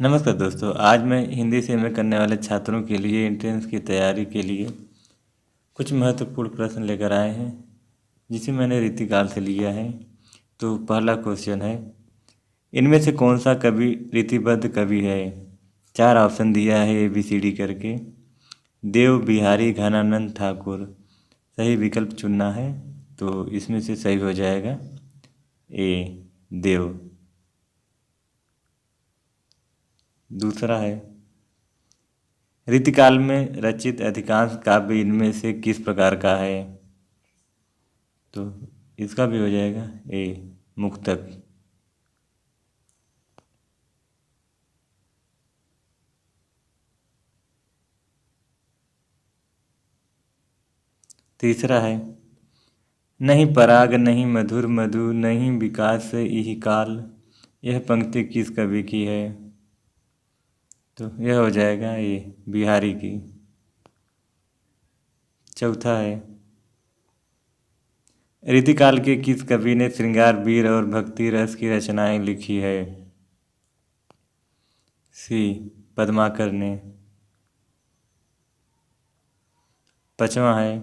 नमस्कार दोस्तों, आज मैं हिंदी से एमए करने वाले छात्रों के लिए एंट्रेंस की तैयारी के लिए कुछ महत्वपूर्ण प्रश्न लेकर आए हैं, जिसे मैंने रीतिकाल से लिया है। तो पहला क्वेश्चन है, इनमें से कौन सा कवि रीतिबद्ध कवि है? 4 ऑप्शन दिया है ABCD करके। देव बिहारी घनानंद ठाकुर सही विकल्प चुनना है, तो इसमें से सही हो जाएगा ए देव। दूसरा है, रीतिकाल में रचित अधिकांश काव्य इनमें से किस प्रकार का है? तो इसका भी हो जाएगा ए मुक्तक। तीसरा है, नहीं पराग नहीं मधुर मधु नहीं विकास इहि काल, यह पंक्ति किस कवि की है? तो यह हो जाएगा ये बिहारी की। चौथा है, रीतिकाल के किस कवि ने श्रृंगार वीर और भक्ति रस की रचनाएं लिखी है? सी पद्माकर ने। पांचवा है,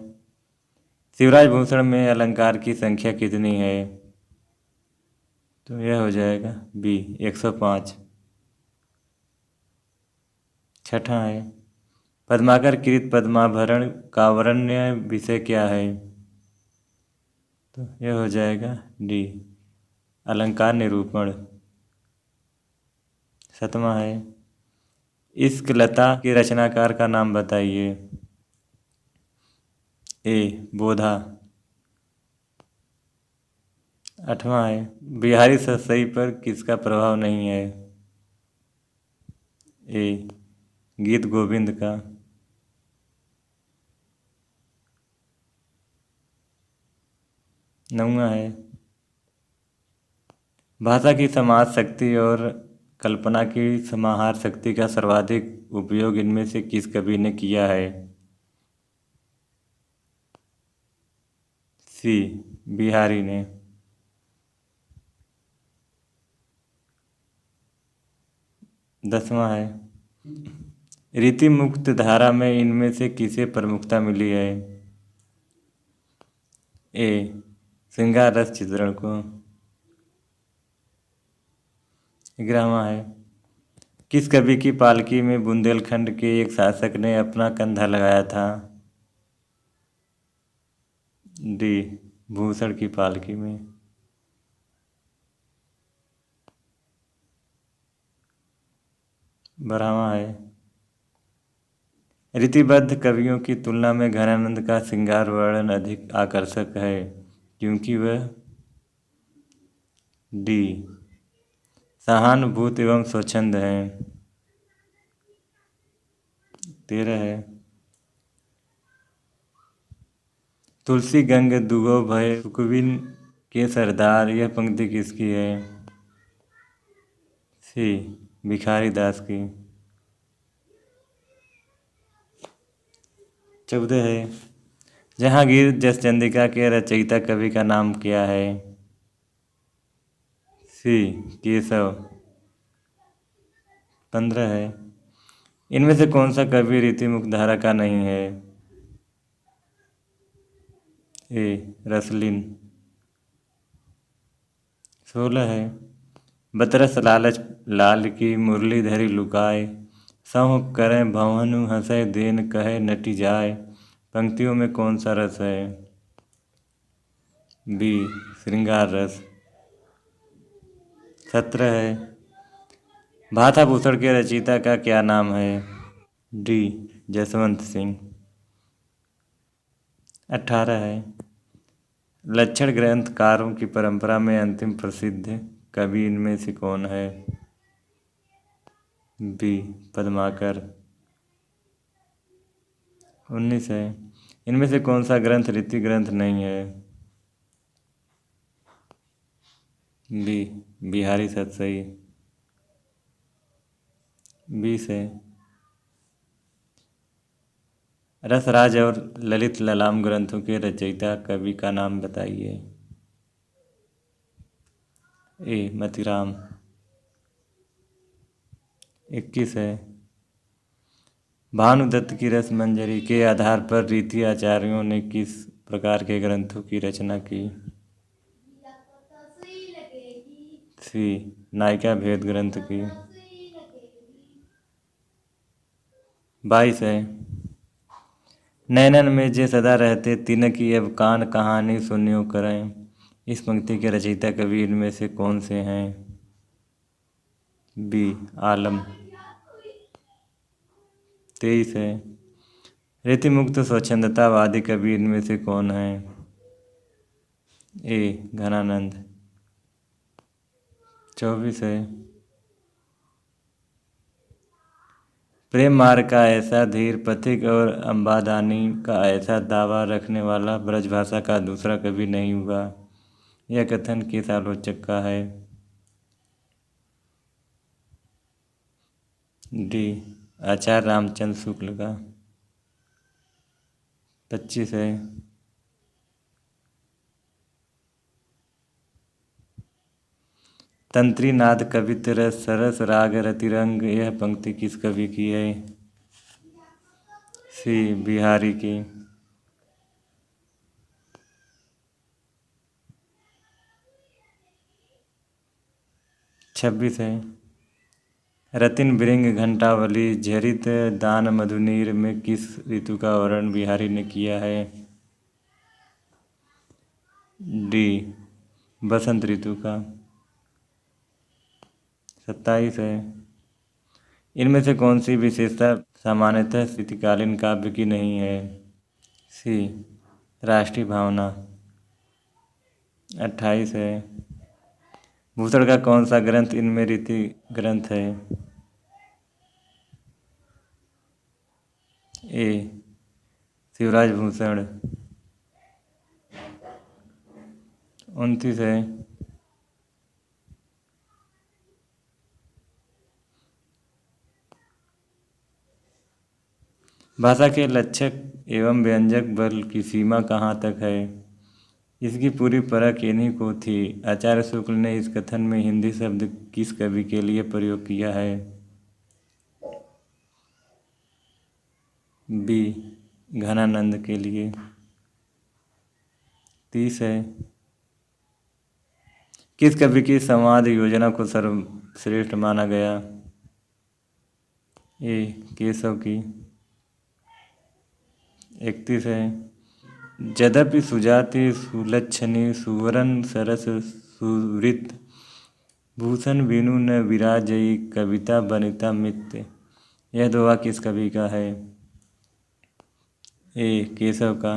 शिवराज भूषण में अलंकार की संख्या कितनी है? तो यह हो जाएगा बी 105। छठा है, पद्माकर कृत पद्माभरण का वर्ण्य विषय क्या है? तो यह हो जाएगा डी अलंकार निरूपण। सातवां है, इश्क लता के रचनाकार का नाम बताइए। ए बोधा। आठवां है, बिहारी सरसई पर किसका प्रभाव नहीं है? ए गीत गोविंद का। नौवां है, भाषा की समाज शक्ति और कल्पना की समाहार शक्ति का सर्वाधिक उपयोग इनमें से किस कवि ने किया है? सी बिहारी ने। 10वां है, रीति मुक्त धारा में इनमें से किसे प्रमुखता मिली है? ए श्रृंगार रस चित्रण को। 11वां है, किस कवि की पालकी में बुंदेलखंड के एक शासक ने अपना कंधा लगाया था? डी भूषण की पालकी में। 12वां है, रीतिबद्ध कवियों की तुलना में घनानंद का श्रृंगार वर्णन अधिक आकर्षक है, क्योंकि वह डी सहानुभूत एवं स्वच्छंद है। 13 है, तुलसी गंग दुगो भय सुखविन के सरदार, यह पंक्ति किसकी है? सी भिखारी दास की। 14 है, जहांगीर जसचंद्रिका के रचयिता कवि का नाम क्या है? सी केशव। 15 है, इनमें से कौन सा कवि रीति मुक्तधारा का नहीं है? ए रसलिन। 16 है, बतरस लालच लाल की मुरलीधरी लुकाए, सहुँ करें भवनु हंसै देन कहे नटी जाए, पंक्तियों में कौन सा रस है? बी श्रृंगार रस। 17 है, भाथा भूषण के रचयिता का क्या नाम है? डी जसवंत सिंह। 18 है, लक्षण ग्रंथकारों की परंपरा में अंतिम प्रसिद्ध कवि इनमें से कौन है? बी पद्माकर। 19 है, इनमें से कौन सा ग्रंथ रीति ग्रंथ नहीं है? बी बिहारी सतसई। 20 है, रसराज और ललित ललाम ग्रंथों के रचयिता कवि का नाम बताइए। ए मतिराम। 21 है। भानुदत्त की रस मंजरी के आधार पर रीति आचार्यों ने किस प्रकार के ग्रंथों की रचना की? सी नायिका भेद ग्रंथ की। 22 है। नैनन में जे सदा रहते तिनकी अब कान कहानी सुनियो करें, इस पंक्ति के रचयिता कवि इनमें से कौन से हैं? बी आलम। 23 है। रीतिमुक्त स्वच्छंदतावादी कवि इनमें से कौन है? ए घनानंद। 24 है। प्रेम मार्ग का ऐसा धीर पथिक और अम्बादानी का ऐसा दावा रखने वाला ब्रजभाषा का दूसरा कवि नहीं हुआ, यह कथन किस आलोचक का है? डी आचार्य रामचंद्र शुक्ल का। 25 है। तंत्री नाद कवित रस सरस राग रतिरंग, यह पंक्ति किस कवि की है? सी बिहारी की। 26 है। रतिन बिरंग घंटावली झरित दान मधुनीर में किस ऋतु का वर्णन बिहारी ने किया है? डी बसंत ऋतु का। 27 है। इनमें से कौन सी विशेषता सामान्यतः स्थितिकालीन काव्य की नहीं है? सी राष्ट्रीय भावना। 28 है। भूषण का कौन सा ग्रंथ इनमें रीति ग्रंथ है? ए शिवराज भूषण। 29 है। भाषा के लक्षक एवं व्यंजक बल की सीमा कहाँ तक है? इसकी पूरी परख इन्हीं को थी। आचार्य शुक्ल ने इस कथन में हिंदी शब्द किस कवि के लिए प्रयोग किया है? बी घनानंद के लिए। 30 है। किस कवि की संवाद योजना को सर्वश्रेष्ठ माना गया? ए केशव की। 31 है। यद्यपि सुजाति सुलक्षणी सुवरन सरस सुवृत भूषण बिनु न विराजई कविता बनिता मित्य, यह दोहा किस कवि का है? ए केशव का।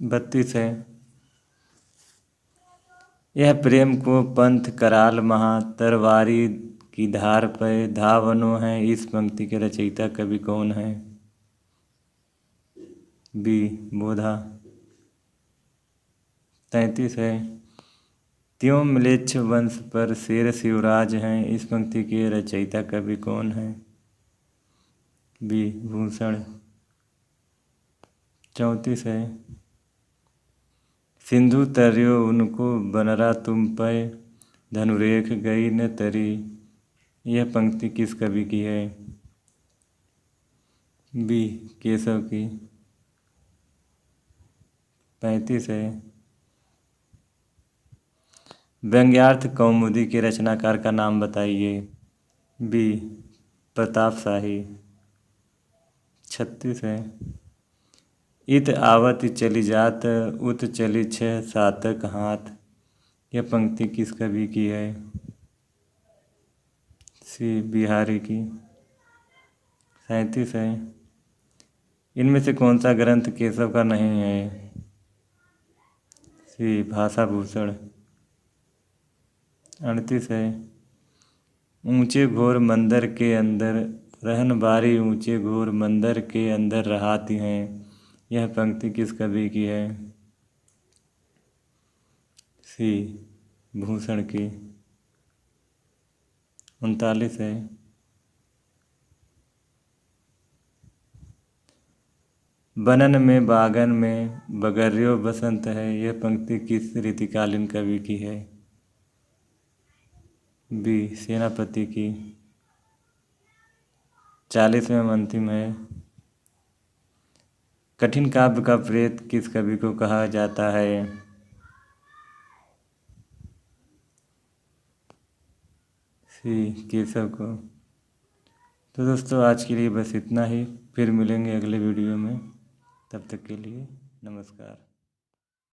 32 है। यह प्रेम को पंथ कराल महा तरवारी की धार पे धावनो है, इस पंक्ति के रचयिता कवि कौन है? बी बोधा। 33 है। त्यों म्लेच्छ वंश पर शेर शिवराज हैं, इस पंक्ति के रचयिता कवि कौन है? बी भूषण। 34 है। सिंधु तर्यो उनको बनरा तुम पे धनुरेख गई न तरी, यह पंक्ति किस कवि की है? बी केशव की। 35 है। व्यंग्यार्थ कौमुदी के रचनाकार का नाम बताइए। बी प्रताप शाही। 36 है। इत आवत चली जात उत चली छह सातक हाथ, यह पंक्ति किस कवि की है? सी बिहारी की। 37 है। इनमें से कौन सा ग्रंथ केशव का नहीं है? सी भाषा भूषण। 38 है। ऊंचे घोर मंदिर के अंदर रहन बारी ऊंचे घोर मंदिर के अंदर रहाती हैं, यह पंक्ति किस कवि की है? सी भूषण की। 39 है। बनन में बागन में बगर्यो बसंत है, यह पंक्ति किस रीतिकालीन कवि की है? बी सेनापति की 40वें अंतिम है। कठिन काव्य का प्रेत किस कवि को कहा जाता है? सी केशव को। तो दोस्तों आज के लिए बस इतना ही, फिर मिलेंगे अगले वीडियो में। तब तक के लिए नमस्कार।